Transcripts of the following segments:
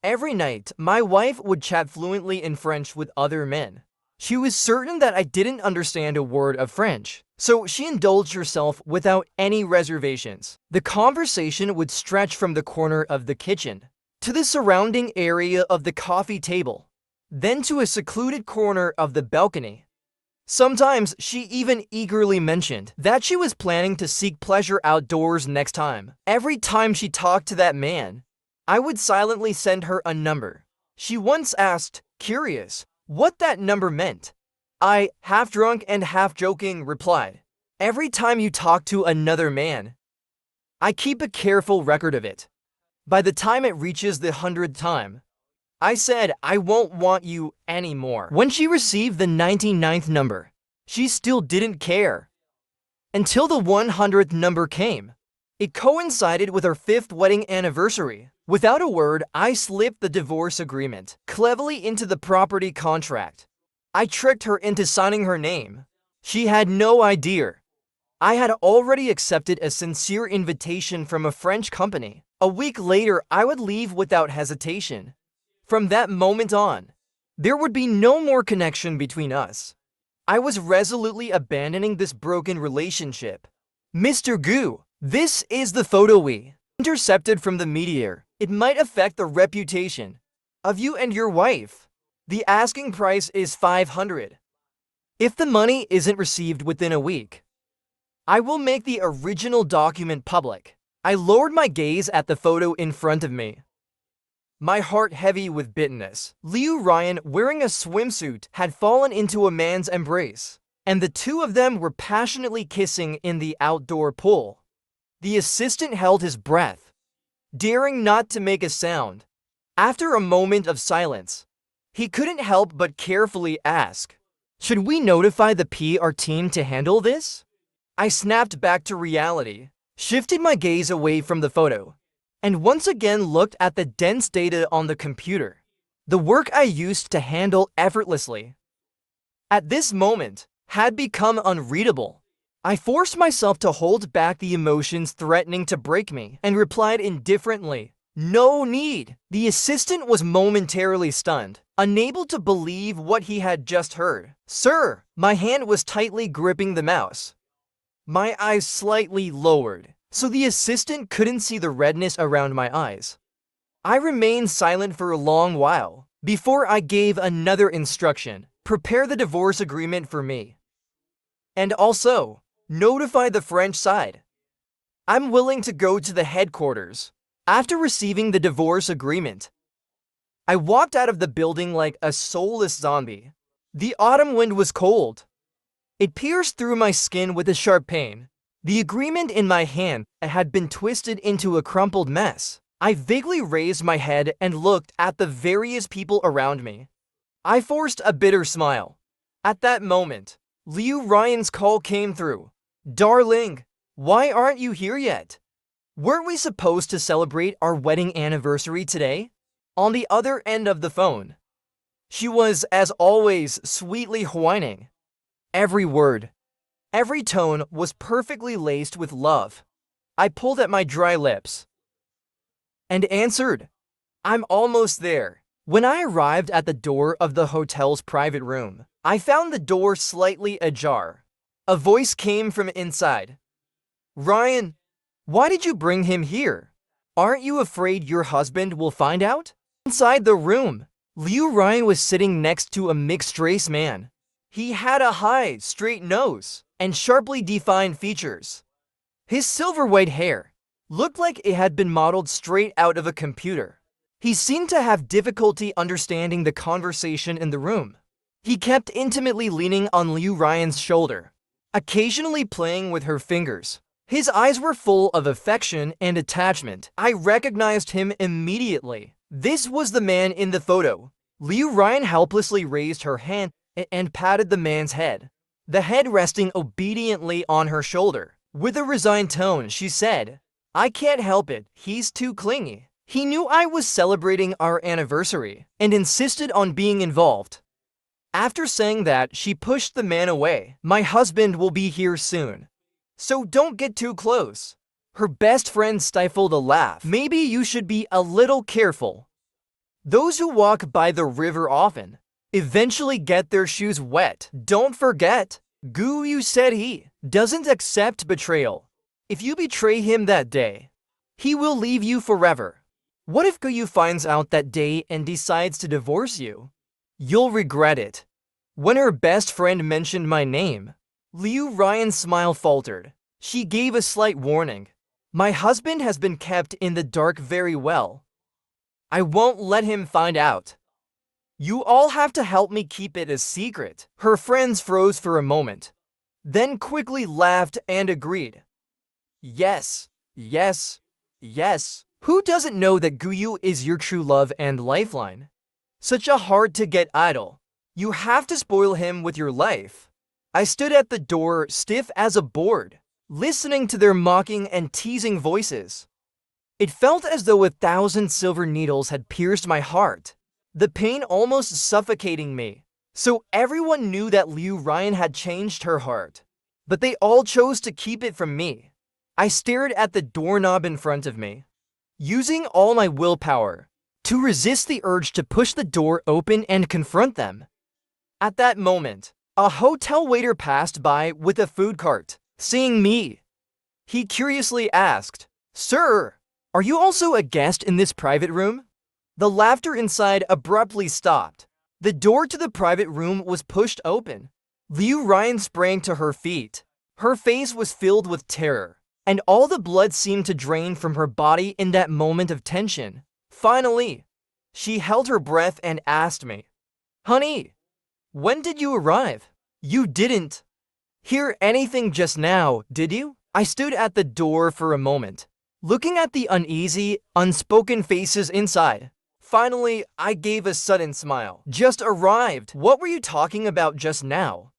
Every night, my wife would chat fluently in French with other men. She was certain that I didn't understand a word of French, so she indulged herself without any reservations. The conversation would stretch from the corner of the kitchen to the surrounding area of the coffee table, then to a secluded corner of the balcony. Sometimes she even eagerly mentioned that she was planning to seek pleasure outdoors next time. Every time she talked to that man, I would silently send her a number. She once asked, curious, what that number meant. I, half drunk and half joking, replied, every time you talk to another man. I keep a careful record of it. By the time it reaches the 100th time, I said I won't want you anymore. When she received the 99th number, she still didn't care. Until the 100th number came. It coincided with our 5th wedding anniversary. Without a word, I slipped the divorce agreement cleverly into the property contract. I tricked her into signing her name. She had no idea. I had already accepted a sincere invitation from a French company. A week later, I would leave without hesitation. From that moment on, there would be no more connection between us. I was resolutely abandoning this broken relationship. Mr. Gu, this is the photo we intercepted from the meteor. It might affect the reputation of you and your wife. The asking price is 500. If the money isn't received within a week, I will make the original document public. I lowered my gaze at the photo in front of me, my heart heavy with bitterness. Liu Ryan, wearing a swimsuit, had fallen into a man's embrace, and the two of them were passionately kissing in the outdoor pool. The assistant held his breath, daring not to make a sound. After a moment of silence, he couldn't help but carefully ask, should we notify the PR team to handle this? I snapped back to reality, shifted my gaze away from the photo, and once again looked at the dense data on the computer, the work I used to handle effortlessly. At this moment, had become unreadable. I forced myself to hold back the emotions threatening to break me and replied indifferently, no need. The assistant was momentarily stunned, unable to believe what he had just heard. Sir, my hand was tightly gripping the mouse, my eyes slightly lowered, so the assistant couldn't see the redness around my eyes. I remained silent for a long while before I gave another instruction. Prepare the divorce agreement for me. And also, notify the French side. I'm willing to go to the headquarters. After receiving the divorce agreement, I walked out of the building like a soulless zombie. The autumn wind was cold. It pierced through my skin with a sharp pain. The agreement in my hand had been twisted into a crumpled mess. I vaguely raised my head and looked at the various people around me. I forced a bitter smile. At that moment, Liu Ryan's call came through. Darling, why aren't you here yet? Weren't we supposed to celebrate our wedding anniversary today? On the other end of the phone, she was, as always, sweetly whining. Every word, every tone was perfectly laced with love. I pulled at my dry lips and answered, I'm almost there. When I arrived at the door of the hotel's private room, I found the door slightly ajar. A voice came from inside. Ryan, why did you bring him here? Aren't you afraid your husband will find out? Inside the room, Liu Ryan was sitting next to a mixed-race man. He had a high, straight nose and sharply defined features. His silver-white hair looked like it had been modeled straight out of a computer. He seemed to have difficulty understanding the conversation in the room. He kept intimately leaning on Liu Ryan's shoulder, occasionally playing with her fingers. His eyes were full of affection and attachment. I recognized him immediately. This was the man in the photo. Liu Ryan helplessly raised her hand and patted the man's head, the head resting obediently on her shoulder. With a resigned tone, she said, I can't help it, he's too clingy. He knew I was celebrating our anniversary and insisted on being involved. After saying that, she pushed the man away. My husband will be here soon, so don't get too close. Her best friend stifled a laugh. Maybe you should be a little careful. Those who walk by the river often eventually get their shoes wet. Don't forget, Gu Yu said he doesn't accept betrayal. If you betray him that day, he will leave you forever. What if Gu Yu finds out that day and decides to divorce you? You'll regret it. When her best friend mentioned my name, Liu Ryan's smile faltered. She gave a slight warning. My husband has been kept in the dark very well. I won't let him find out. You all have to help me keep it a secret. Her friends froze for a moment, then quickly laughed and agreed. Yes, yes, yes. Who doesn't know that Gu Yu is your true love and lifeline? Such a hard-to-get idol. You have to spoil him with your life. I stood at the door, stiff as a board, listening to their mocking and teasing voices. It felt as though 1,000 silver needles had pierced my heart, the pain almost suffocating me. So everyone knew that Liu Ryan had changed her heart, but they all chose to keep it from me. I stared at the doorknob in front of me, using all my willpower to resist the urge to push the door open and confront them. At that moment, a hotel waiter passed by with a food cart. Seeing me, he curiously asked, "Sir, are you also a guest in this private room?" The laughter inside abruptly stopped. The door to the private room was pushed open. Liu Ryan sprang to her feet. Her face was filled with terror, and all the blood seemed to drain from her body in that moment of tension. Finally, she held her breath and asked me, "Honey, when did you arrive? You didn't hear anything just now, did you?" I stood at the door for a moment, looking at the uneasy, unspoken faces inside. Finally, I gave a sudden smile. "Just arrived. What were you talking about just now?"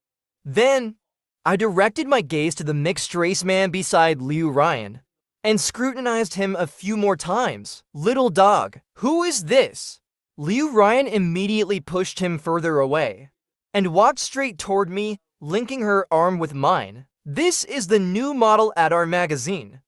Then, I directed my gaze to the mixed-race man beside Liu Ryan and scrutinized him a few more times. "Little dog, who is this?" Liu Ryan immediately pushed him further away and walked straight toward me, linking her arm with mine. "This is the new model at our magazine.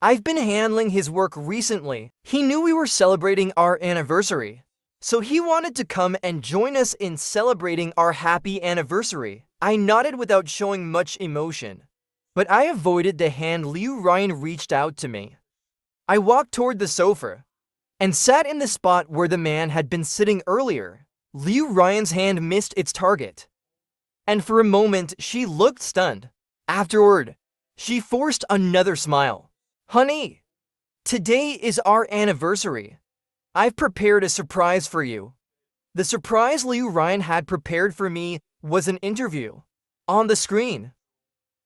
I've been handling his work recently. He knew we were celebrating our anniversary, so he wanted to come and join us in celebrating our happy anniversary." I nodded without showing much emotion, but I avoided the hand Liu Ryan reached out to me. I walked toward the sofa and sat in the spot where the man had been sitting earlier. Liu Ryan's hand missed its target, and for a moment she looked stunned. Afterward, she forced another smile. "Honey, today is our anniversary. I've prepared a surprise for you." The surprise Liu Ryan had prepared for me was an interview. On the screen,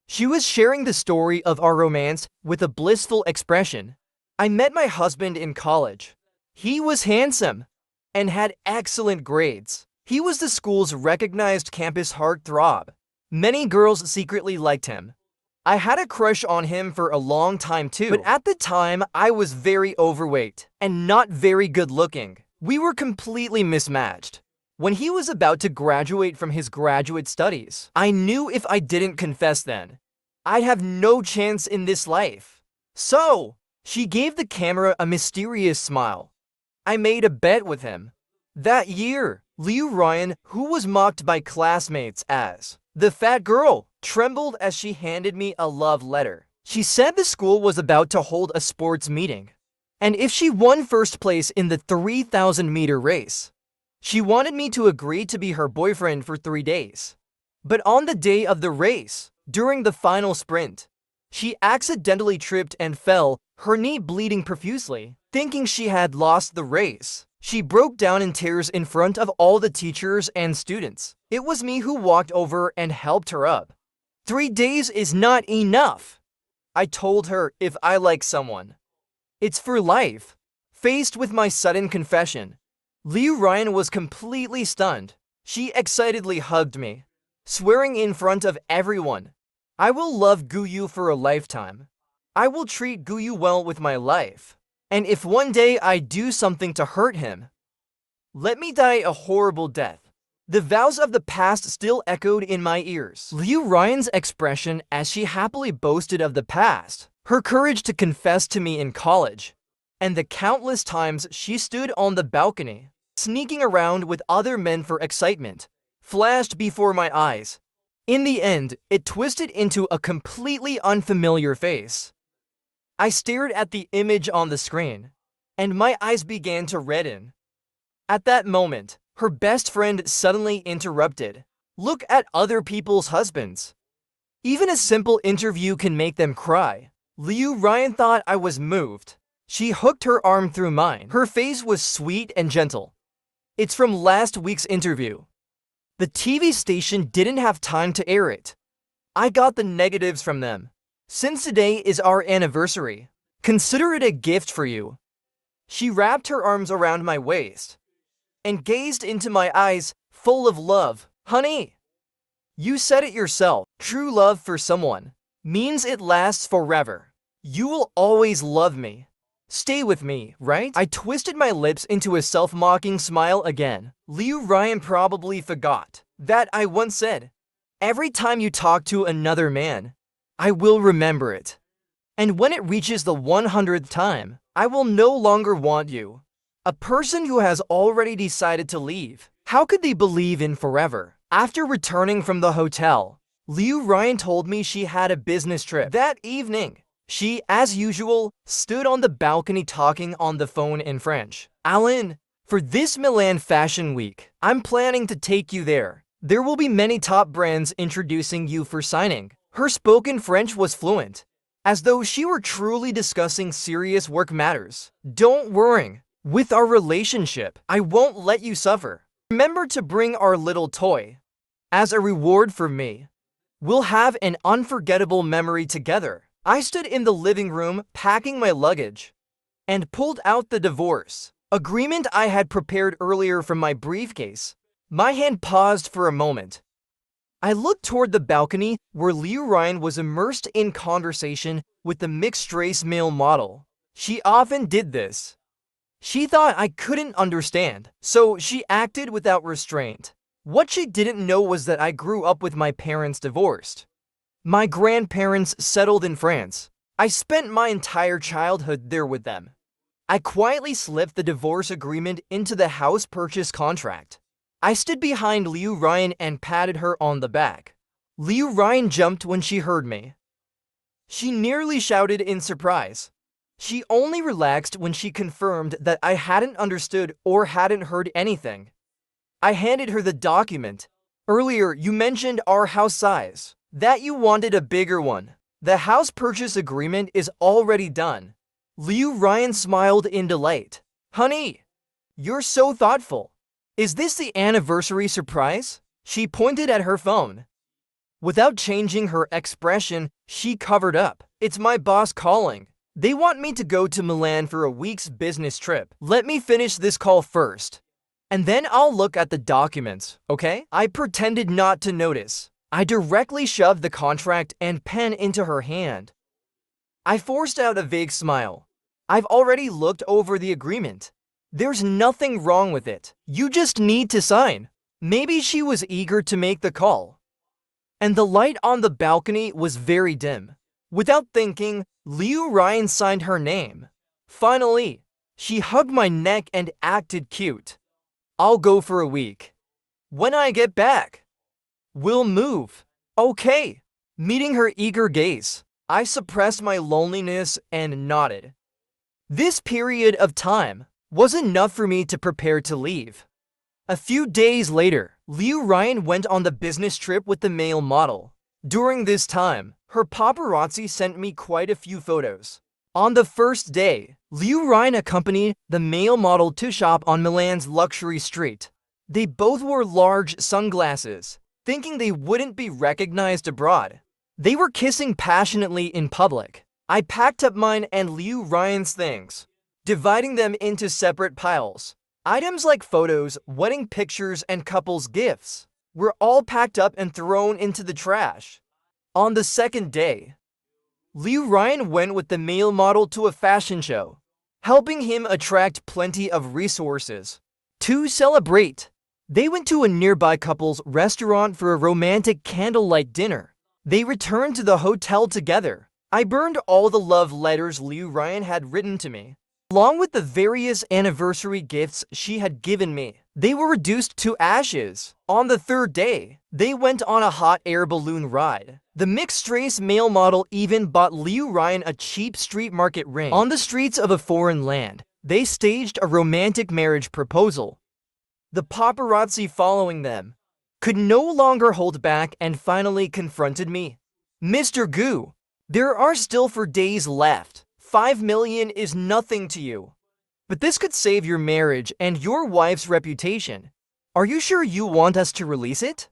she was sharing the story of our romance with a blissful expression. "I met my husband in college. He was handsome and had excellent grades. He was the school's recognized campus heartthrob. Many girls secretly liked him. I had a crush on him for a long time too, but at the time I was very overweight and not very good looking. We were completely mismatched. When he was about to graduate from his graduate studies, I knew if I didn't confess then, I'd have no chance in this life. So, she gave the camera a mysterious smile. I made a bet with him. That year, Liu Ryan, who was mocked by classmates as the fat girl, trembled as she handed me a love letter. She said the school was about to hold a sports meeting, and if she won first place in the 3,000-meter race, she wanted me to agree to be her boyfriend for 3 days. But on the day of the race, during the final sprint, she accidentally tripped and fell, her knee bleeding profusely. Thinking she had lost the race, she broke down in tears in front of all the teachers and students. It was me who walked over and helped her up. 3 days is not enough. I told her if I like someone, it's for life. Faced with my sudden confession, Liu Ryan was completely stunned. She excitedly hugged me, swearing in front of everyone, "I will love Gu Yu for a lifetime. I will treat Gu Yu well with my life. And if one day I do something to hurt him, let me die a horrible death." The vows of the past still echoed in my ears. Liu Ryan's expression as she happily boasted of the past, her courage to confess to me in college, and the countless times she stood on the balcony, sneaking around with other men for excitement, flashed before my eyes. In the end, it twisted into a completely unfamiliar face. I stared at the image on the screen, and my eyes began to redden. At that moment, her best friend suddenly interrupted. Look at other people's husbands. Even a simple interview can make them cry. Liu Ryan thought I was moved. She hooked her arm through mine. Her face was sweet and gentle. It's from last week's interview. The TV station didn't have time to air it. I got the negatives from them. Since today is our anniversary, consider it a gift for you. She wrapped her arms around my waist and gazed into my eyes full of love. Honey, you said it yourself. True love for someone means it lasts forever. You will always love me. Stay with me, right? I twisted my lips into a self-mocking smile again. Liu Ryan probably forgot that I once said, every time you talk to another man, I will remember it. And when it reaches the 100th time, I will no longer want you. A person who has already decided to leave, how could they believe in forever? After returning from the hotel, Liu Ryan told me she had a business trip. That evening, she, as usual, stood on the balcony talking on the phone in French. Alan, for this Milan Fashion Week, I'm planning to take you there. There will be many top brands introducing you for signing. Her spoken French was fluent, as though she were truly discussing serious work matters. Don't worry, with our relationship, I won't let you suffer. Remember to bring our little toy. As a reward for me, we'll have an unforgettable memory together. I stood in the living room packing my luggage and pulled out the divorce agreement I had prepared earlier from my briefcase. My hand paused for a moment. I looked toward the balcony where Liu Ryan was immersed in conversation with the mixed-race male model. She often did this. She thought I couldn't understand, so she acted without restraint. What she didn't know was that I grew up with my parents divorced. My grandparents settled in France. I spent my entire childhood there with them. I quietly slipped the divorce agreement into the house purchase contract. I stood behind Liu Ryan and patted her on the back. Liu Ryan jumped when she heard me. She nearly shouted in surprise. She only relaxed when she confirmed that I hadn't understood or hadn't heard anything. I handed her the document. Earlier, you mentioned our house size. That you wanted a bigger one. The house purchase agreement is already done. Liu Ryan smiled in delight. Honey, you're so thoughtful. Is this the anniversary surprise? She pointed at her phone. Without changing her expression, she covered up. It's my boss calling. They want me to go to Milan for a week's business trip. Let me finish this call first, and then I'll look at the documents, okay? I pretended not to notice. I directly shoved the contract and pen into her hand. I forced out a vague smile. I've already looked over the agreement. There's nothing wrong with it. You just need to sign. Maybe she was eager to make the call. And the light on the balcony was very dim. Without thinking, Liu Ryan signed her name. Finally, she hugged my neck and acted cute. I'll go for a week. When I get back, we'll move. Okay. Meeting her eager gaze, I suppressed my loneliness and nodded. This period of time was enough for me to prepare to leave. A few days later, Liu Ryan went on the business trip with the male model. During this time, her paparazzi sent me quite a few photos. On the first day, Liu Ryan accompanied the male model to shop on Milan's luxury street. They both wore large sunglasses, thinking they wouldn't be recognized abroad. They were kissing passionately in public. I packed up mine and Liu Ryan's things, dividing them into separate piles. Items like photos, wedding pictures, and couples' gifts were all packed up and thrown into the trash. On the second day, Liu Ryan went with the male model to a fashion show, helping him attract plenty of resources. To celebrate, they went to a nearby couple's restaurant for a romantic candlelight dinner. They returned to the hotel together. I burned all the love letters Liu Ryan had written to me. along with the various anniversary gifts she had given me. They were reduced to ashes. On the third day, they went on a hot air balloon ride. The mixed-race male model even bought Liu Ryan a cheap street market ring. On the streets of a foreign land, they staged a romantic marriage proposal. The paparazzi following them could no longer hold back and finally confronted me. Mr. Gu, there are still 4 days left. 5 million is nothing to you. But this could save your marriage and your wife's reputation. Are you sure you want us to release it?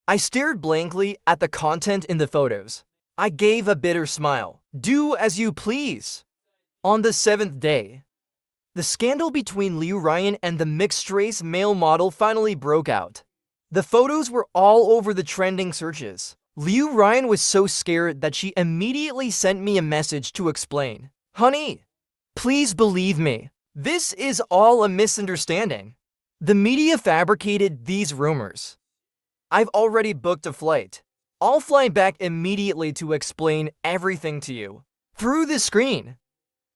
I stared blankly at the content in the photos. I gave a bitter smile. Do as you please. On the 7th day, the scandal between Liu Ryan and the mixed-race male model finally broke out. The photos were all over the trending searches. Liu Ryan was so scared that she immediately sent me a message to explain. Honey, please believe me. This is all a misunderstanding. The media fabricated these rumors. I've already booked a flight. I'll fly back immediately to explain everything to you. Through the screen,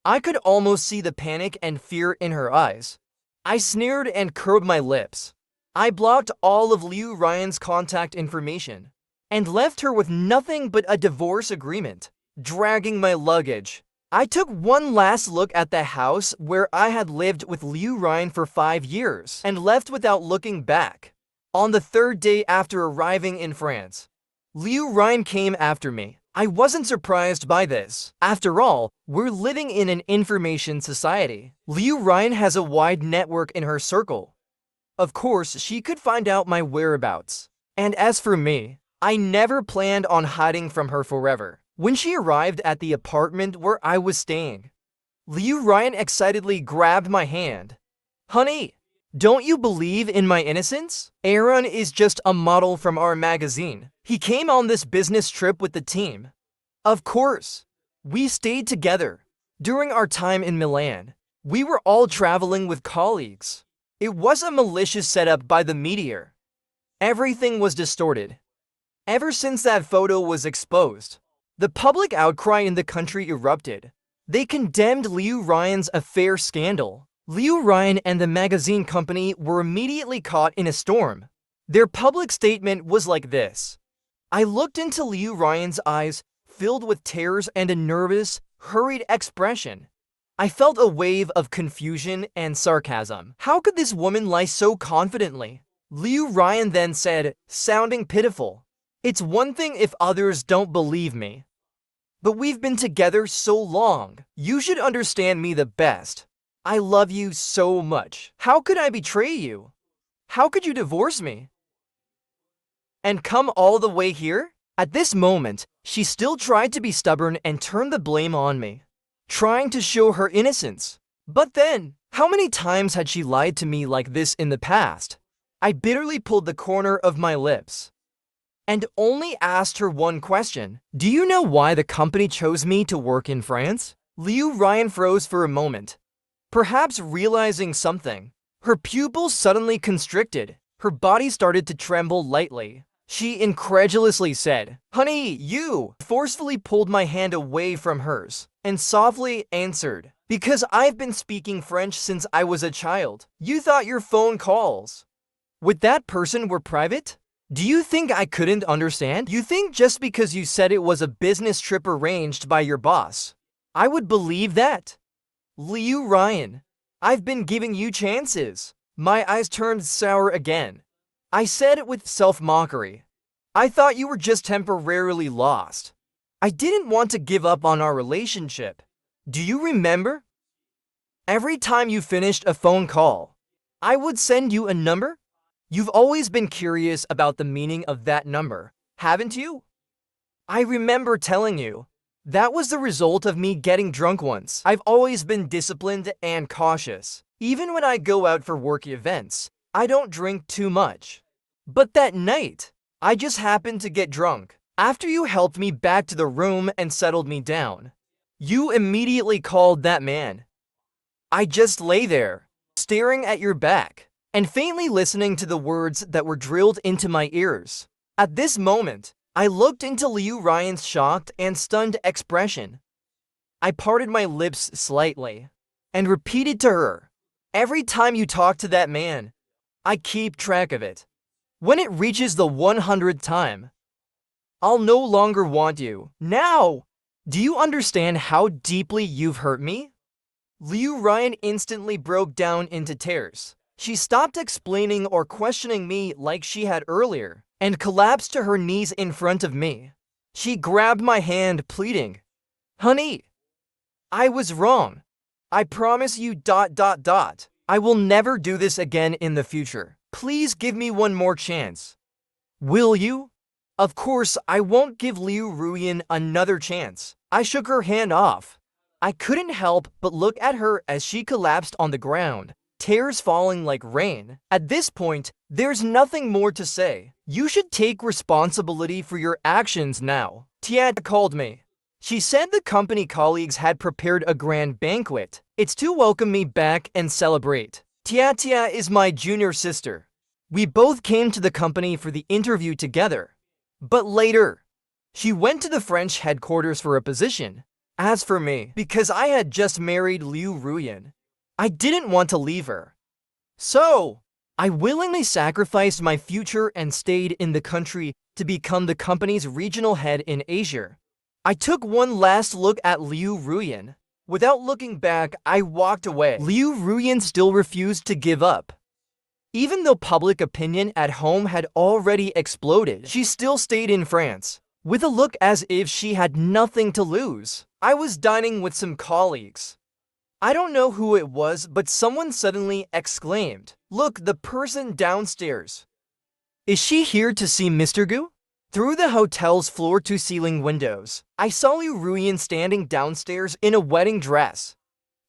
I could almost see the panic and fear in her eyes. I sneered and curled my lips. I blocked all of Liu Ryan's contact information and left her with nothing but a divorce agreement. Dragging my luggage, I took one last look at the house where I had lived with Liu Ryan for 5 years and left without looking back. On the 3rd day after arriving in France, Liu Ryan came after me. I wasn't surprised by this. After all, we're living in an information society. Liu Ryan has a wide network in her circle. Of course, she could find out my whereabouts. And as for me, I never planned on hiding from her forever. When she arrived at the apartment where I was staying, Liu Ryan excitedly grabbed my hand. Honey, don't you believe in my innocence? Aaron is just a model from our magazine. He came on this business trip with the team. Of course, we stayed together. During our time in Milan, we were all traveling with colleagues. It was a malicious setup by the media. Everything was distorted. Ever since that photo was exposed, the public outcry in the country erupted. They condemned Liu Ryan's affair scandal. Liu Ryan and the magazine company were immediately caught in a storm. Their public statement was like this. I looked into Liu Ryan's eyes, filled with tears and a nervous, hurried expression. I felt a wave of confusion and sarcasm. How could this woman lie so confidently? Liu Ryan then said, sounding pitiful, it's one thing if others don't believe me. But we've been together so long. You should understand me the best. I love you so much. How could I betray you? How could you divorce me? And come all the way here? At this moment, she still tried to be stubborn and turned the blame on me, trying to show her innocence. But then, how many times had she lied to me like this in the past? I bitterly pulled the corner of my lips and only asked her one question. Do you know why the company chose me to work in France? Liu Ryan froze for a moment, perhaps realizing something. Her pupils suddenly constricted. Her body started to tremble lightly. She incredulously said, Honey, you! Forcefully pulled my hand away from hers and softly answered, Because I've been speaking French since I was a child. You thought your phone calls with that person were private? Do you think I couldn't understand? You think just because you said it was a business trip arranged by your boss, I would believe that? Liu Ryan, I've been giving you chances. My eyes turned sour again. I said with self-mockery, I thought you were just temporarily lost. I didn't want to give up on our relationship. Do you remember? Every time you finished a phone call, I would send you a number. You've always been curious about the meaning of that number, haven't you? I remember telling you. That was the result of me getting drunk once. I've always been disciplined and cautious. Even when I go out for work events, I don't drink too much. But that night, I just happened to get drunk. After you helped me back to the room and settled me down, you immediately called that man. I just lay there, staring at your back, and faintly listening to the words that were drilled into my ears. At this moment, I looked into Liu Ryan's shocked and stunned expression. I parted my lips slightly and repeated to her, "Every time you talk to that man, I keep track of it. When it reaches the 100th time, I'll no longer want you. Now, do you understand how deeply you've hurt me?" Liu Ryan instantly broke down into tears. She stopped explaining or questioning me like she had earlier, and collapsed to her knees in front of me. She grabbed my hand, pleading, "Honey, I was wrong. I promise you ... I will never do this again in the future. Please give me one more chance. Will you?" Of course, I won't give Liu Ruyan another chance. I shook her hand off. I couldn't help but look at her as she collapsed on the ground, tears falling like rain. At this point, there's nothing more to say. You should take responsibility for your actions now. Tia called me. She said the company colleagues had prepared a grand banquet. It's to welcome me back and celebrate. Tia is my junior sister. We both came to the company for the interview together. But later, she went to the French headquarters for a position. As for me, because I had just married Liu Ruyan, I didn't want to leave her. So, I willingly sacrificed my future and stayed in the country to become the company's regional head in Asia. I took one last look at Liu Ruyan. Without looking back, I walked away. Liu Ruyan still refused to give up. Even though public opinion at home had already exploded, she still stayed in France, with a look as if she had nothing to lose. I was dining with some colleagues. I don't know who it was, but someone suddenly exclaimed, "Look, the person downstairs. Is she here to see Mr. Gu?" Through the hotel's floor-to-ceiling windows, I saw Liu Ruyan standing downstairs in a wedding dress,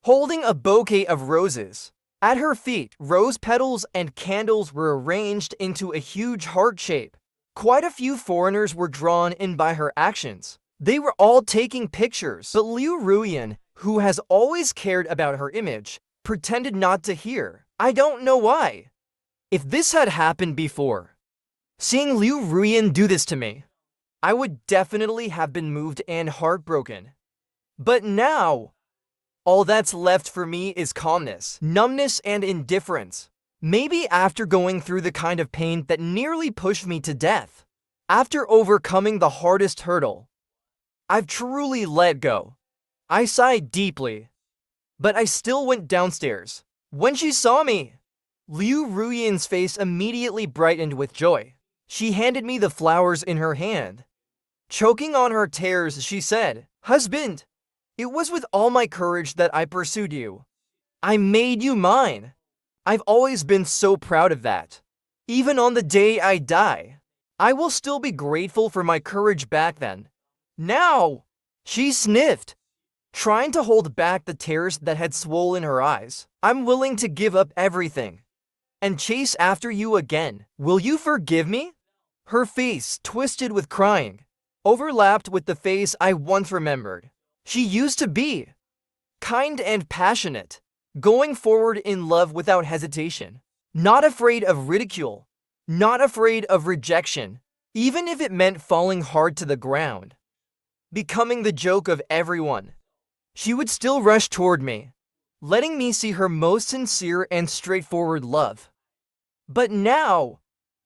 holding a bouquet of roses. At her feet, rose petals and candles were arranged into a huge heart shape. Quite a few foreigners were drawn in by her actions. They were all taking pictures, but Liu Ruyan, who has always cared about her image, pretended not to hear. I don't know why. If this had happened before, seeing Liu Ruyan do this to me, I would definitely have been moved and heartbroken. But now, all that's left for me is calmness, numbness, and indifference. Maybe after going through the kind of pain that nearly pushed me to death, after overcoming the hardest hurdle, I've truly let go. I sighed deeply, but I still went downstairs. When she saw me, Liu Ruyan's face immediately brightened with joy. She handed me the flowers in her hand. Choking on her tears, she said, "Husband, it was with all my courage that I pursued you. I made you mine. I've always been so proud of that. Even on the day I die, I will still be grateful for my courage back then." Now, she sniffed, trying to hold back the tears that had swollen her eyes. "I'm willing to give up everything and chase after you again. Will you forgive me?" Her face, twisted with crying, overlapped with the face I once remembered. She used to be kind and passionate, going forward in love without hesitation, not afraid of ridicule, not afraid of rejection, even if it meant falling hard to the ground, becoming the joke of everyone. She would still rush toward me, letting me see her most sincere and straightforward love. But now,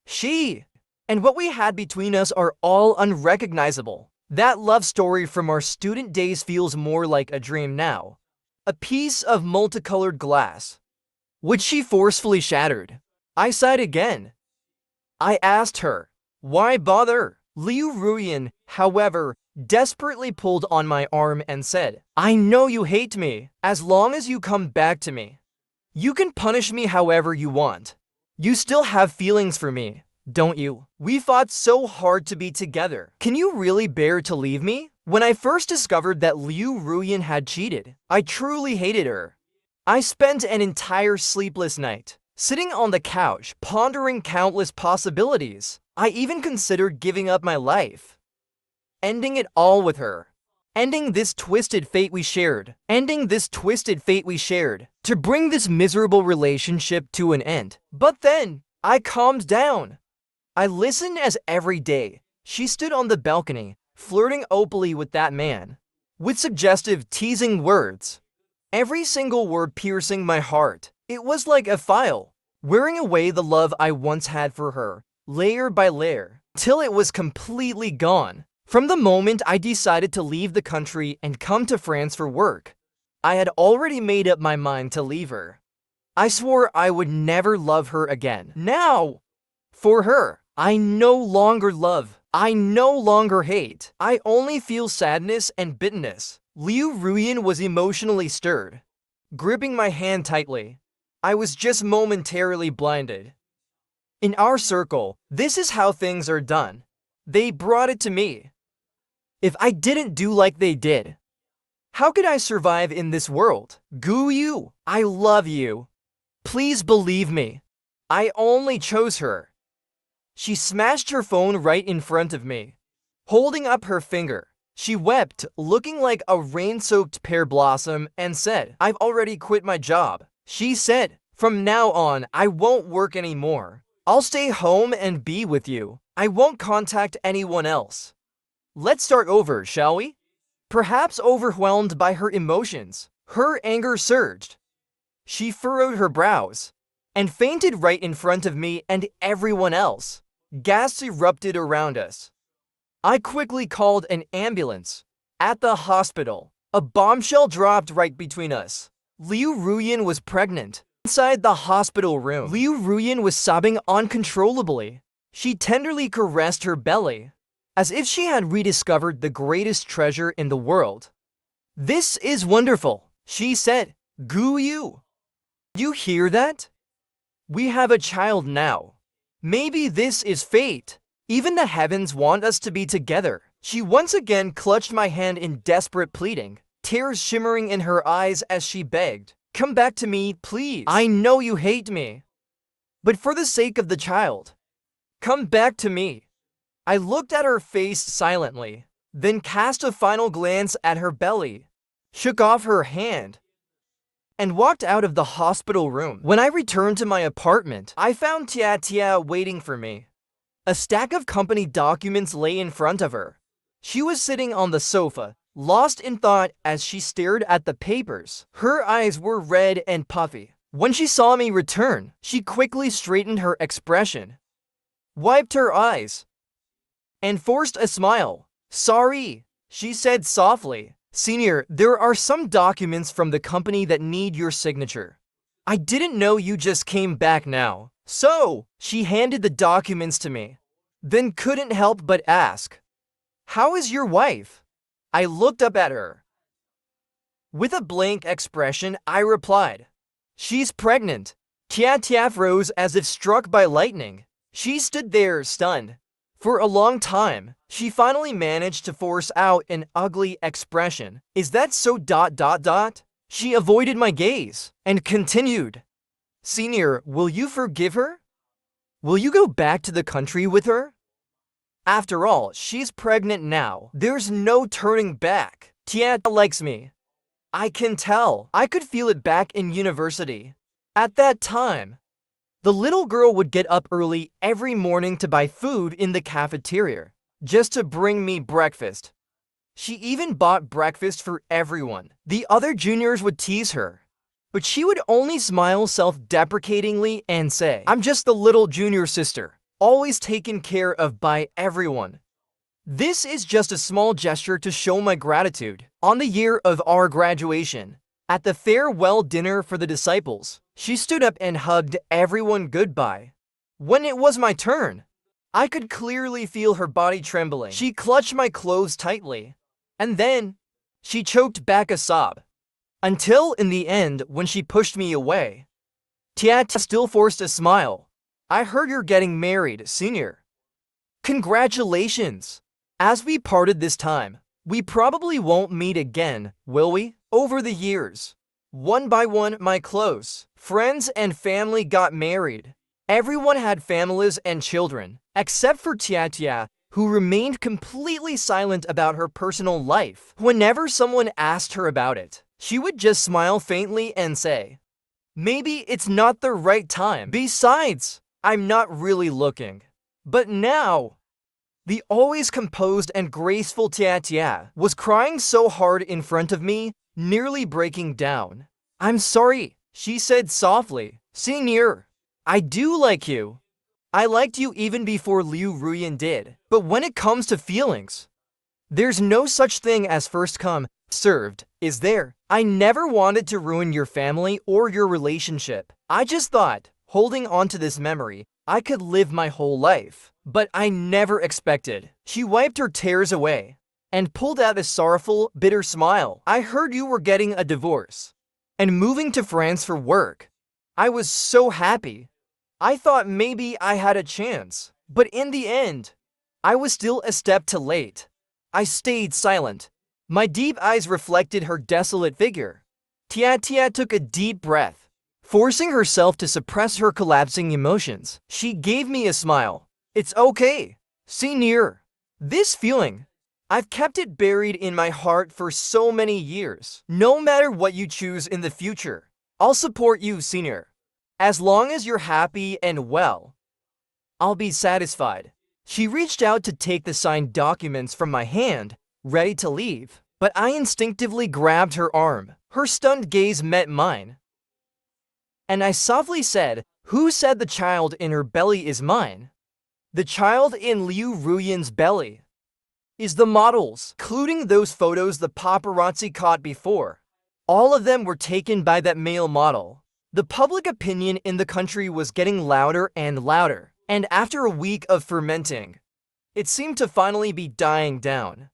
she and what we had between us are all unrecognizable. That love story from our student days feels more like a dream now. A piece of multicolored glass, which she forcefully shattered. I sighed again. I asked her, "Why bother?" Liu Ruyan, however, desperately pulled on my arm and said, "I know you hate me. As long as you come back to me, you can punish me however you want. You still have feelings for me, don't you? We fought so hard to be together. Can you really bear to leave me?" When I first discovered that Liu Ruyan had cheated, I truly hated her. I spent an entire sleepless night, sitting on the couch, pondering countless possibilities. I even considered giving up my life, ending it all with her. Ending this twisted fate we shared. Ending this twisted fate we shared. To bring this miserable relationship to an end. But then, I calmed down. I listened as every day she stood on the balcony, flirting openly with that man, with suggestive, teasing words. every single word piercing my heart. It was like a file, wearing away the love I once had for her, layer by layer, till it was completely gone. From the moment I decided to leave the country and come to France for work, I had already made up my mind to leave her. I swore I would never love her again. Now, for her, I no longer love. I no longer hate. I only feel sadness and bitterness. Liu Ruyin was emotionally stirred, gripping my hand tightly. I was just momentarily blinded. In our circle, this is how things are done. They brought it to me. If I didn't do like they did, how could I survive in this world? Gu Yu, I love you. Please believe me. I only chose her. She smashed her phone right in front of me, holding up her finger. She wept, looking like a rain-soaked pear blossom, and said, "I've already quit my job." She said, "From now on, I won't work anymore. I'll stay home and be with you. I won't contact anyone else. Let's start over, shall we?" Perhaps overwhelmed by her emotions, her anger surged. She furrowed her brows and fainted right in front of me and everyone else. Gasps erupted around us. I quickly called an ambulance. At the hospital, a bombshell dropped right between us. Liu Ruyin was pregnant. Inside the hospital room, Liu Ruyin was sobbing uncontrollably. She tenderly caressed her belly, as if she had rediscovered the greatest treasure in the world. "This is wonderful," she said. "Gu Yu, you hear that? We have a child now. Maybe this is fate. Even the heavens want us to be together." She once again clutched my hand in desperate pleading, tears shimmering in her eyes as she begged, "Come back to me, please. I know you hate me, but for the sake of the child, come back to me." I looked at her face silently, then cast a final glance at her belly, shook off her hand, and walked out of the hospital room. When I returned to my apartment, I found Tia Tia waiting for me. A stack of company documents lay in front of her. She was sitting on the sofa, lost in thought as she stared at the papers. Her eyes were red and puffy. When she saw me return, she quickly straightened her expression, wiped her eyes, and forced a smile. "Sorry," she said softly. "Senior, there are some documents from the company that need your signature. I didn't know you just came back now." So, she handed the documents to me, then couldn't help but ask, "How is your wife?" I looked up at her. With a blank expression, I replied, "She's pregnant." Tia Tia froze as if struck by lightning. She stood there, stunned. For a long time, she finally managed to force out an ugly expression. "Is that so ... She avoided my gaze and continued, "Senior, will you forgive her? Will you go back to the country with her? After all, she's pregnant now. There's no turning back. Tia likes me. I can tell." I could feel it back in university. At that time, the little girl would get up early every morning to buy food in the cafeteria, just to bring me breakfast. She even bought breakfast for everyone. The other juniors would tease her, but she would only smile self-deprecatingly and say, "I'm just the little junior sister, always taken care of by everyone." This is just a small gesture to show my gratitude. On the year of our graduation, at the farewell dinner for the disciples, she stood up and hugged everyone goodbye. When it was my turn, I could clearly feel her body trembling. She clutched my clothes tightly, and then she choked back a sob. Until in the end, when she pushed me away, Tia still forced a smile. "I heard you're getting married, senior. Congratulations." As we parted this time, we probably won't meet again, will we? Over the years, one by one, my close friends and family got married. Everyone had families and children, except for Tia Tia, who remained completely silent about her personal life. Whenever someone asked her about it, she would just smile faintly and say, "Maybe it's not the right time. Besides, I'm not really looking." But now, the always composed and graceful Tia Tia was crying so hard in front of me nearly breaking down. "I'm sorry," she said softly. "Senior, I do like you. I liked you even before Liu Ruyan did. But when it comes to feelings, there's no such thing as first come, served, is there? I never wanted to ruin your family or your relationship. I just thought, holding on to this memory, I could live my whole life. But I never expected." She wiped her tears away and pulled out a sorrowful, bitter smile. "I heard you were getting a divorce and moving to France for work. I was so happy. I thought maybe I had a chance. But in the end, I was still a step too late." I stayed silent. My deep eyes reflected her desolate figure. Tia Tia took a deep breath, forcing herself to suppress her collapsing emotions. She gave me a smile. "It's okay, senior. This feeling, I've kept it buried in my heart for so many years. No matter what you choose in the future, I'll support you, senior. As long as you're happy and well, I'll be satisfied." She reached out to take the signed documents from my hand, ready to leave, but I instinctively grabbed her arm. Her stunned gaze met mine, and I softly said, "Who said the child in her belly is mine?" "The child in Liu Ruyan's belly is the model's, including those photos the paparazzi caught before. All of them were taken by that male model." The public opinion in the country was getting louder and louder, and after a week of fermenting, it seemed to finally be dying down.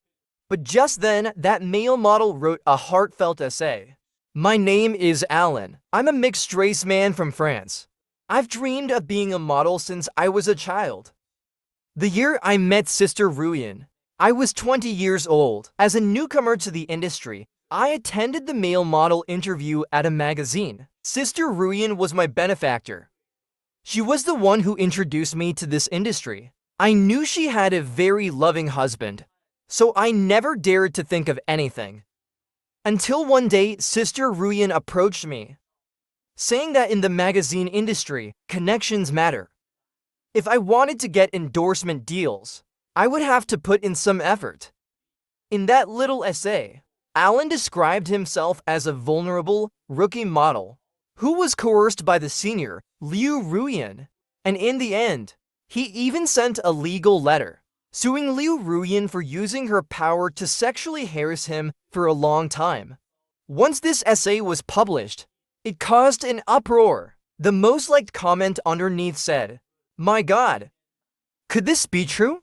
But just then, that male model wrote a heartfelt essay. "My name is Alan. I'm a mixed-race man from France. I've dreamed of being a model since I was a child. The year I met Sister Ruyan, I was 20 years old. As a newcomer to the industry, I attended the male model interview at a magazine. Sister Ruyan was my benefactor. She was the one who introduced me to this industry. I knew she had a very loving husband, so I never dared to think of anything. Until one day, Sister Ruyan approached me, saying that in the magazine industry, connections matter. If I wanted to get endorsement deals, I would have to put in some effort." In that little essay, Alan described himself as a vulnerable, rookie model who was coerced by the senior, Liu Ruyan, and in the end, he even sent a legal letter suing Liu Ruyan for using her power to sexually harass him for a long time. Once this essay was published, it caused an uproar. The most liked comment underneath said, "My God, could this be true?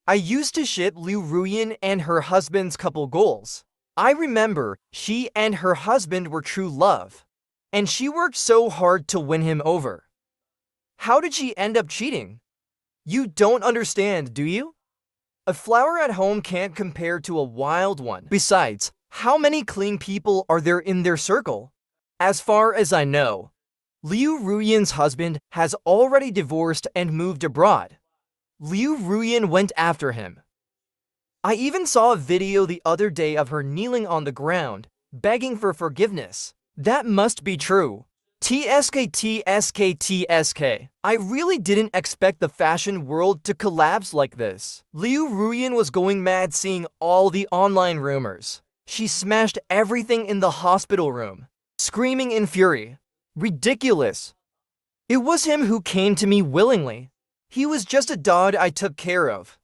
I used to ship Liu Ruyan and her husband's couple goals. I remember she and her husband were true love, and she worked so hard to win him over. How did she end up cheating? You don't understand, do you? A flower at home can't compare to a wild one. Besides, how many clean people are there in their circle? As far as I know, Liu Ruyan's husband has already divorced and moved abroad. Liu Ruyan went after him. I even saw a video the other day of her kneeling on the ground, begging for forgiveness. That must be true. TSK. I really didn't expect the fashion world to collapse like this." Liu Ruyan was going mad seeing all the online rumors. She smashed everything in the hospital room, screaming in fury. "Ridiculous. It was him who came to me willingly. He was just a dog I took care of.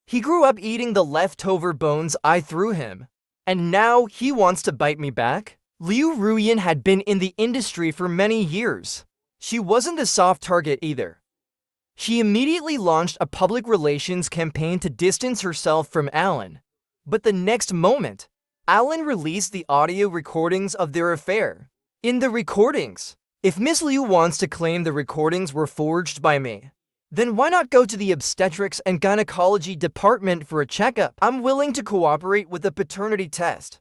He grew up eating the leftover bones I threw him, and now he wants to bite me back?" Liu Ruyan had been in the industry for many years. She wasn't a soft target either. She immediately launched a public relations campaign to distance herself from Alan. But the next moment, Alan released the audio recordings of their affair. In the recordings, if Miss Liu wants to claim the recordings were forged by me, then why not go to the obstetrics and gynecology department for a checkup? I'm willing to cooperate with a paternity test.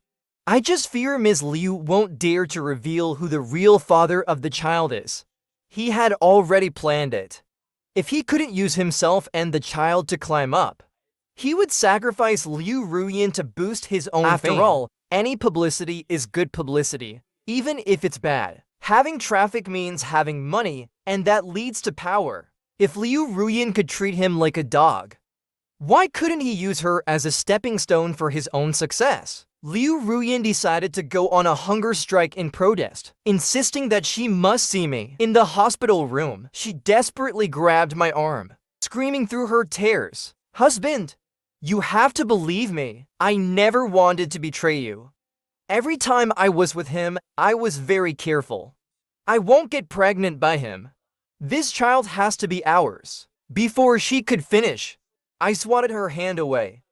I just fear Ms. Liu won't dare to reveal who the real father of the child is. He had already planned it. If he couldn't use himself and the child to climb up, he would sacrifice Liu Ruyan to boost his own fame. After all, any publicity is good publicity, even if it's bad. Having traffic means having money, and that leads to power. If Liu Ruyan could treat him like a dog, why couldn't he use her as a stepping stone for his own success? Liu Ruyan decided to go on a hunger strike in protest, insisting that she must see me. In the hospital room, she desperately grabbed my arm, screaming through her tears, "Husband, you have to believe me. I never wanted to betray you. Every time I was with him, I was very careful. I won't get pregnant by him. This child has to be ours." Before she could finish, I swatted her hand away.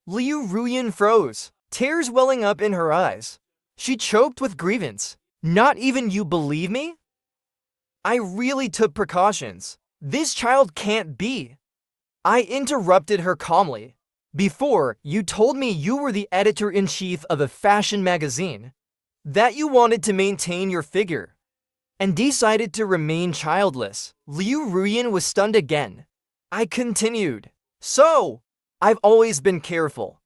Liu Ruyan froze, tears welling up in her eyes. She choked with grievance. "Not even you believe me?" I really took precautions. "This child can't be." I interrupted her calmly. "Before, you told me you were the editor-in-chief of a fashion magazine, that you wanted to maintain your figure, and decided to remain childless." Liu Ruyan was stunned again. I continued, "So, I've always been careful,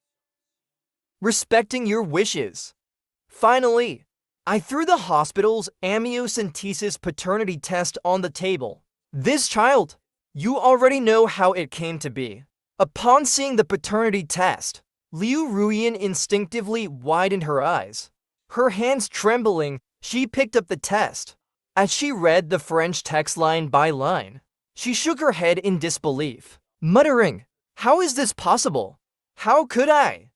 respecting your wishes." Finally, I threw the hospital's amniocentesis paternity test on the table. "This child, you already know how it came to be." Upon seeing the paternity test, Liu Ruyan instinctively widened her eyes. Her hands trembling, she picked up the test. As she read the French text line by line, she shook her head in disbelief, muttering, "How is this possible? How could I?"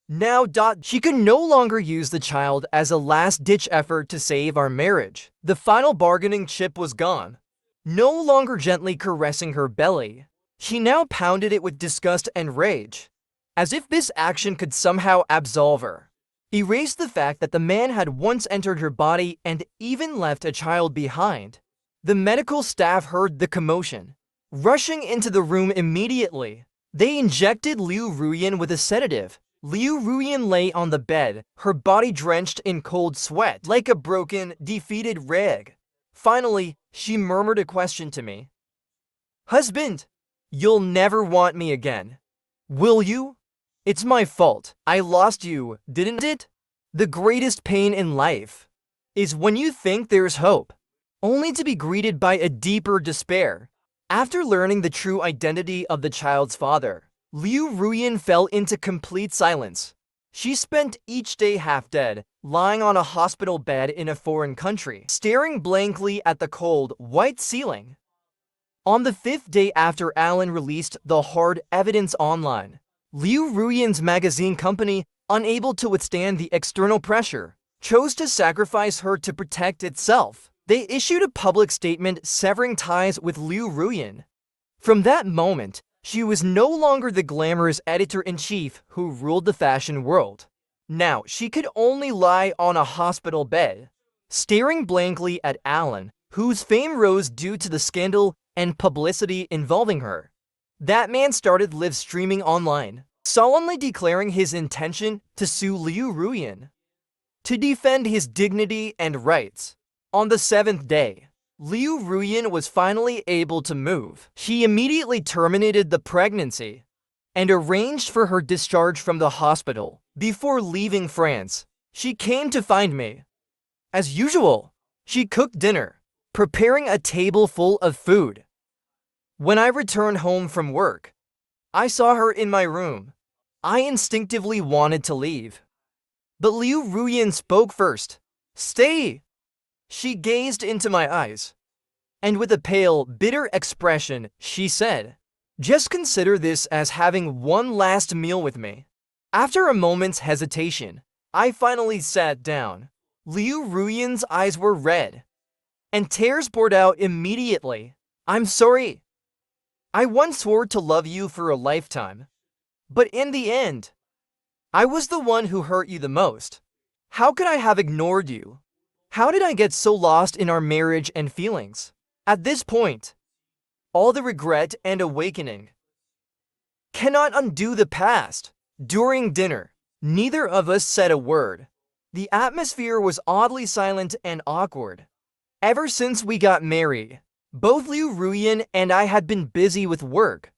Now, she could no longer use the child as a last-ditch effort to save our marriage. The final bargaining chip was gone. No longer gently caressing her belly, she now pounded it with disgust and rage, as if this action could somehow absolve her, erase the fact that the man had once entered her body and even left a child behind. The medical staff heard the commotion. Rushing into the room immediately, they injected Liu Ruyan with a sedative. Liu Ruyan lay on the bed, her body drenched in cold sweat, like a broken, defeated rag. Finally, she murmured a question to me. "Husband, you'll never want me again, will you? It's my fault. I lost you, didn't it?" The greatest pain in life is when you think there's hope, only to be greeted by a deeper despair. After learning the true identity of the child's father, Liu Ruyan fell into complete silence. She spent each day half dead, lying on a hospital bed in a foreign country, staring blankly at the cold, white ceiling. On the 5th day after Alan released the hard evidence online, Liu Ruyan's magazine company, unable to withstand the external pressure, chose to sacrifice her to protect itself. They issued a public statement severing ties with Liu Ruyan. From that moment, she was no longer the glamorous editor-in-chief who ruled the fashion world. Now, she could only lie on a hospital bed, staring blankly at Alan, whose fame rose due to the scandal and publicity involving her. That man started live streaming online, solemnly declaring his intention to sue Liu Ruyan to defend his dignity and rights. On the 7th day, Liu Ruyan was finally able to move. She immediately terminated the pregnancy and arranged for her discharge from the hospital. Before leaving France, she came to find me. As usual, she cooked dinner, preparing a table full of food. When I returned home from work, I saw her in my room. I instinctively wanted to leave, but Liu Ruyan spoke first. "Stay!" She gazed into my eyes, and with a pale, bitter expression, she said, "Just consider this as having one last meal with me." After a moment's hesitation, I finally sat down. Liu Ruyan's eyes were red, and tears poured out immediately. "I'm sorry. I once swore to love you for a lifetime, but in the end, I was the one who hurt you the most. How could I have ignored you? How did I get so lost in our marriage and feelings?" At this point, all the regret and awakening cannot undo the past. During dinner, neither of us said a word. The atmosphere was oddly silent and awkward. Ever since we got married, both Liu Ruyan and I had been busy with work,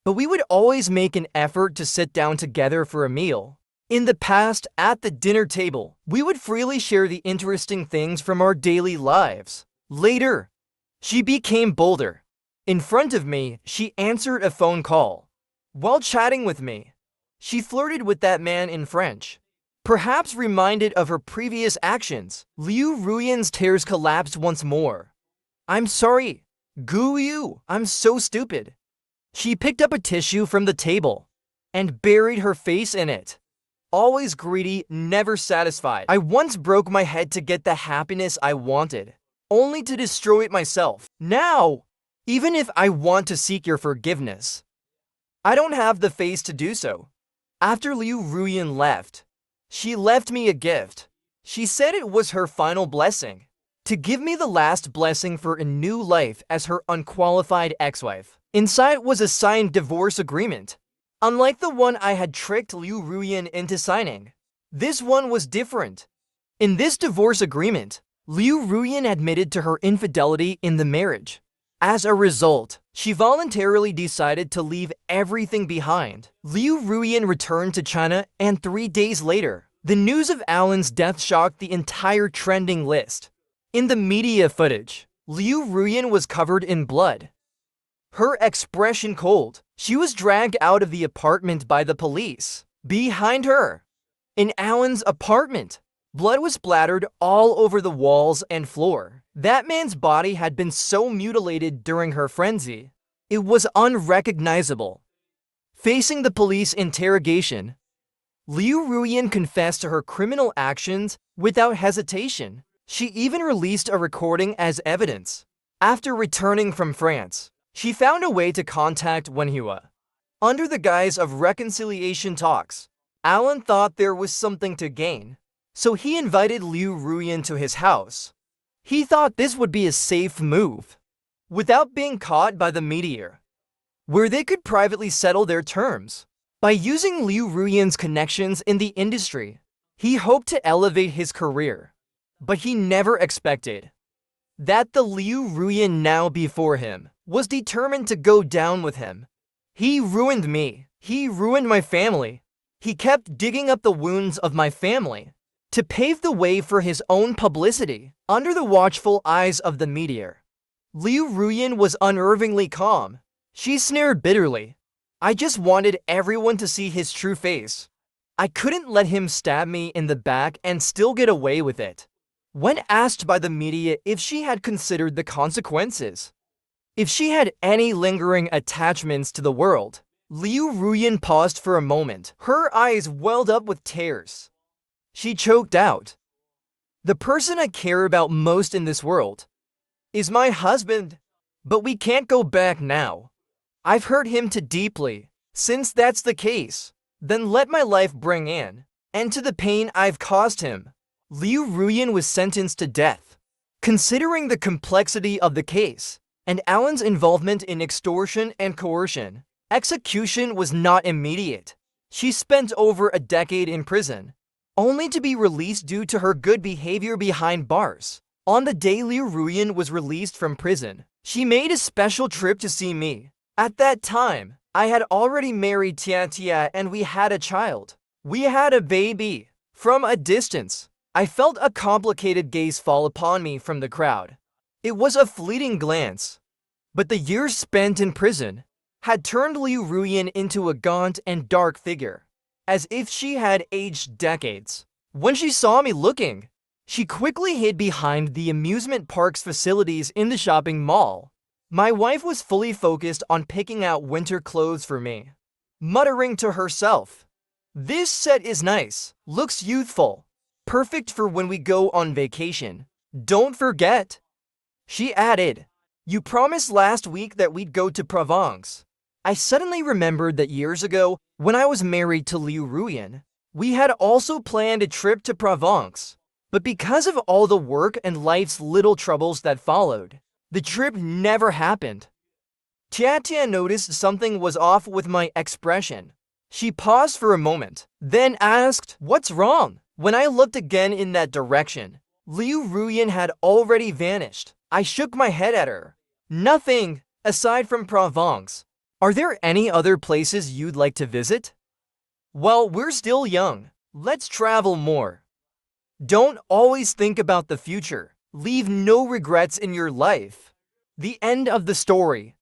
but we would always make an effort to sit down together for a meal. In the past, at the dinner table, we would freely share the interesting things from our daily lives. Later, she became bolder. In front of me, she answered a phone call. While chatting with me, she flirted with that man in French. Perhaps reminded of her previous actions, Liu Ruyan's tears collapsed once more. I'm sorry. Gu Yu, I'm so stupid. She picked up a tissue from the table and buried her face in it. Always greedy, never satisfied. I once broke my head to get the happiness I wanted, only to destroy it myself. Now, even if I want to seek your forgiveness, I don't have the face to do so. After Liu Ruyan left, she left me a gift. She said it was her final blessing, to give me the last blessing for a new life as her unqualified ex-wife. Inside was a signed divorce agreement. Unlike the one I had tricked Liu Ruyan into signing, this one was different. In this divorce agreement, Liu Ruyan admitted to her infidelity in the marriage. As a result, she voluntarily decided to leave everything behind. Liu Ruyan returned to China, and 3 days later, the news of Alan's death shocked the entire trending list. In the media footage, Liu Ruyan was covered in blood. Her expression cold. She was dragged out of the apartment by the police. Behind her, in Alan's apartment, blood was splattered all over the walls and floor. That man's body had been so mutilated during her frenzy, it was unrecognizable. Facing the police interrogation, Liu Ruyan confessed to her criminal actions without hesitation. She even released a recording as evidence. After returning from France, she found a way to contact Manhwa. Under the guise of reconciliation talks, Alan thought there was something to gain, so he invited Liu Ruyan to his house. He thought this would be a safe move, without being caught by the media, where they could privately settle their terms. By using Liu Ruyan's connections in the industry, he hoped to elevate his career, but he never expected that the Liu Ruyan now before him was determined to go down with him. He ruined me. He ruined my family. He kept digging up the wounds of my family to pave the way for his own publicity. Under the watchful eyes of the media, Liu Ruyan was unnervingly calm. She sneered bitterly. I just wanted everyone to see his true face. I couldn't let him stab me in the back and still get away with it. When asked by the media if she had considered the consequences, if she had any lingering attachments to the world, Liu Ruyan paused for a moment. Her eyes welled up with tears. She choked out. The person I care about most in this world is my husband, but we can't go back now. I've hurt him too deeply. Since that's the case, then let my life bring an end to the pain I've caused him. Liu Ruyan was sentenced to death. Considering the complexity of the case and Alan's involvement in extortion and coercion, execution was not immediate. She spent over a decade in prison, only to be released due to her good behavior behind bars. On the day Liu Ruyan was released from prison, she made a special trip to see me. At that time, I had already married Tia and we had a child. We had a baby. From a distance, I felt a complicated gaze fall upon me from the crowd. It was a fleeting glance, but the years spent in prison had turned Liu Ruyan into a gaunt and dark figure, as if she had aged decades. When she saw me looking, she quickly hid behind the amusement park's facilities in the shopping mall. My wife was fully focused on picking out winter clothes for me, muttering to herself, "This set is nice, looks youthful, perfect for when we go on vacation. Don't forget," she added, "you promised last week that we'd go to Provence." I suddenly remembered that years ago, when I was married to Liu Ruyan, we had also planned a trip to Provence. But because of all the work and life's little troubles that followed, the trip never happened. Tia noticed something was off with my expression. She paused for a moment, then asked, "What's wrong?" When I looked again in that direction, Liu Ruyan had already vanished. I shook my head at her. "Nothing, aside from Provence. Are there any other places you'd like to visit?" "Well, we're still young. Let's travel more. Don't always think about the future. Leave no regrets in your life." The end of the story.